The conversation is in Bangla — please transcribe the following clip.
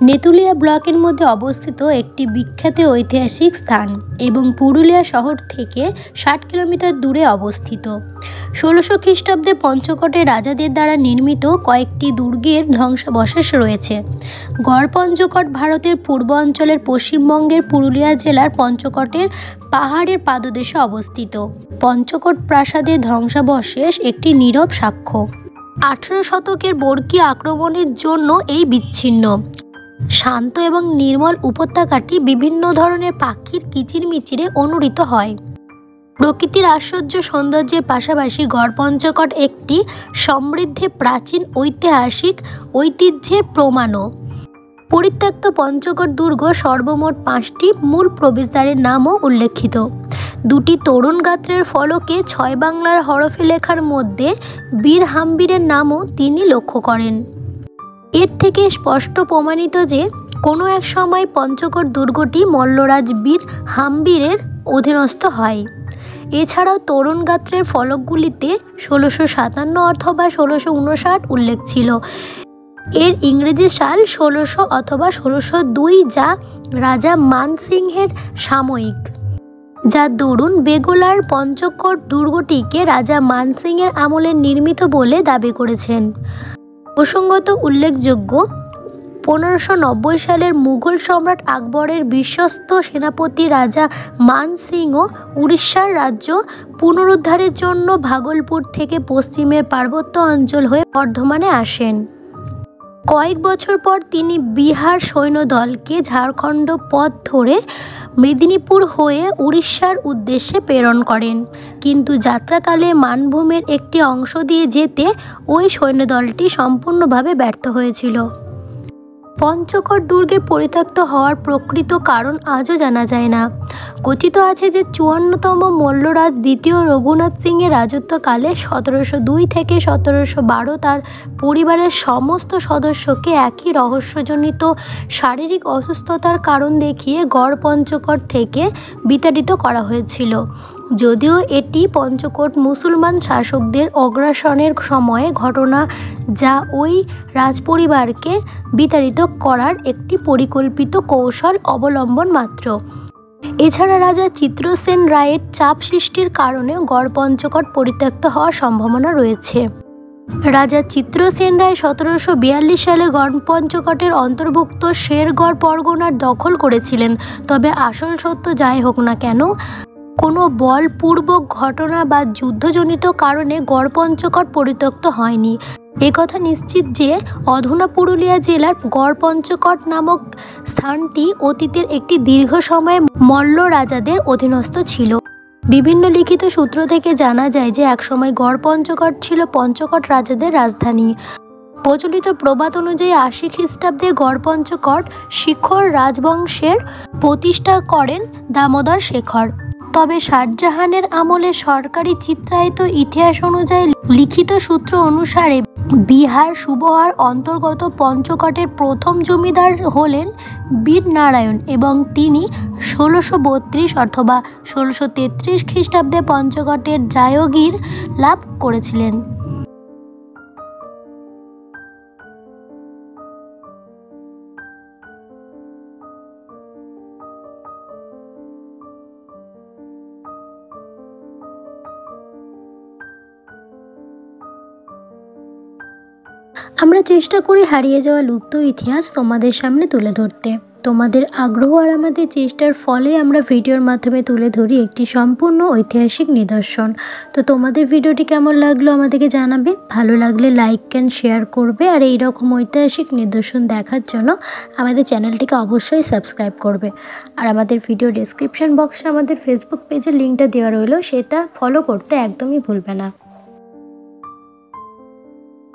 নেতুলিয়া ব্লকের মধ্যে অবস্থিত একটি বিখ্যাত ঐতিহাসিক স্থান এবং পুরুলিয়া শহর থেকে 60 কিলোমিটার দূরে অবস্থিত। 1600 খ্রিস্টাব্দে পঞ্চকোটে রাজাদের দ্বারা নির্মিত কয়েকটি দুর্গের ধ্বংসাবশেষ রয়েছে। গড় পঞ্চকোট ভারতের পূর্ব অঞ্চলের পশ্চিমবঙ্গের পুরুলিয়া জেলার পঞ্চকোটের পাহাড়ের পাদদেশে অবস্থিত। পঞ্চকোট প্রাসাদের ধ্বংসাবশেষ একটি নীরব সাক্ষ্য। 18 শতকের বর্গী আক্রমণের জন্য এই বিচ্ছিন্ন শান্ত এবং নির্মল উপত্যকাটি বিভিন্ন ধরনের পাখির কিচিরমিচিরে অনুরিত হয়। প্রকৃতির আশ্চর্য সৌন্দর্যের পাশাপাশি গড় পঞ্চকোট একটি সমৃদ্ধ প্রাচীন ঐতিহাসিক ঐতিহ্যের প্রমাণও। পরিত্যক্ত পঞ্চকোট দুর্গ সর্বমোট 5টি মূল প্রবেশদ্বারের নামও উল্লেখিত। 2টি তরুণ গাত্রের ফলকে 6 বাংলার হরফে লেখার মধ্যে বীর হাম্বিরের নামও তিনি লক্ষ্য করেন। এর থেকে স্পষ্ট প্রমাণিত যে কোনো এক সময় পঞ্চকোট দুর্গটি মল্লরাজ বীর হাম্বিরের অধীনস্থ হয়। এছাড়াও তরুণ গাত্রের ফলকগুলিতে 1657 অথবা 1659 উল্লেখ ছিল। এর ইংরেজি সাল 1600 অথবা 1602, যা রাজা মানসিংহের সাময়িক, যা দরুন বেগলার পঞ্চকোট দুর্গটিকে রাজা মানসিংহের আমলে নির্মিত বলে দাবি করেছেন। প্রসঙ্গত উল্লেখযোগ্য, 1590 সালের মুঘল সম্রাট আকবরের বিশ্বস্ত সেনাপতি রাজা মান সিংহ উড়িষ্যার রাজ্য পুনরুদ্ধারের জন্য ভাগলপুর থেকে পশ্চিমের পার্বত্য অঞ্চল হয়ে বর্ধমানে আসেন। কয়েক বছর পর তিনি বিহার সৈন্যদলকে ঝাড়খণ্ড পথ ধরে মেদিনীপুর হয়ে উড়িষ্যার উদ্দেশ্যে প্রেরণ করেন, কিন্তু যাত্রাকালে মানভূমের একটি অংশ দিয়ে যেতে ওই সৈন্যদলটি সম্পূর্ণভাবে ব্যর্থ হয়েছিল। পঞ্চকোট দুর্গের পরিত্যক্ত হওয়ার প্রকৃত কারণ আজও জানা যায় না। কথিত আছে যে 54তম মল্লরাজ দ্বিতীয় রঘুনাথ সিংয়ের রাজত্বকালে 1702 থেকে 1712 তার পরিবারের সমস্ত সদস্যকে একই রহস্যজনিত শারীরিক অসুস্থতার কারণ দেখিয়ে গড় পঞ্চকোট থেকে বিতাড়িত করা হয়েছিল। যদিও এটি পঞ্চকোট মুসলমান শাসকদের অগ্রাসনের সময়ে ঘটনা, যা ওই রাজপরিবারকে বিতাড়িত করার একটি পরিকল্পিত কৌশল অবলম্বন মাত্র। এছাড়া রাজা চিত্রসেন রায়ের চাপ সৃষ্টির কারণেও গড় পঞ্চকোট পরিত্যক্ত হওয়ার সম্ভাবনা রয়েছে। রাজা চিত্রসেন রায় 1742 সালে গড় পঞ্চকোটের অন্তর্ভুক্ত শেরগড় পরগনার দখল করেছিলেন। তবে আসল সত্য যাই হোক না কেন, কোনো বলপূর্বক ঘটনা বা যুদ্ধজনিত কারণে গড় পঞ্চকোট পরিত্যক্ত হয়নি। একথা নিশ্চিত যে অধুনা পুরুলিয়া জেলার গড় পঞ্চকোট নামক স্থানটি অতীতের একটি দীর্ঘ সময় মল্ল রাজাদের অধীনস্থ ছিল। বিভিন্ন লিখিত সূত্র থেকে জানা যায় যে একসময় গড় পঞ্চকোট ছিল পঞ্চকোট রাজাদের রাজধানী। প্রচলিত প্রবাদ অনুযায়ী 80 খ্রিস্টাব্দে গড় পঞ্চকোট শিখর রাজবংশের প্রতিষ্ঠা করেন দামোদর শেখর। তবে শাহজাহানের আমলে সরকারি চিত্রায়িত ইতিহাস অনুযায়ী লিখিত সূত্র অনুসারে বিহার সুবহার অন্তর্গত পঞ্চকোটের প্রথম জমিদার হলেন বীর নারায়ণ এবং তিনি 1632 অথবা 1633 খ্রিস্টাব্দে পঞ্চকোটের জায়গির লাভ করেছিলেন। আমরা চেষ্টা করি হারিয়ে যাওয়া লুপ্ত ইতিহাস তোমাদের সামনে তুলে ধরতে। তোমাদের আগ্রহ আর আমাদের চেষ্টার ফলে আমরা ভিডিওর মাধ্যমে তুলে ধরি একটি সম্পূর্ণ ঐতিহাসিক নিদর্শন। তো তোমাদের ভিডিওটি কেমন লাগলো আমাদেরকে জানাবে। ভালো লাগলে লাইক অ্যান্ড শেয়ার করবে, আর এই রকম ঐতিহাসিক নিদর্শন দেখার জন্য আমাদের চ্যানেলটিকে অবশ্যই সাবস্ক্রাইব করবে। আর আমাদের ভিডিও ডেসক্রিপশন বক্সে আমাদের ফেসবুক পেজের লিঙ্কটা দেওয়া রইলো, সেটা ফলো করতে একদমই ভুলবে না।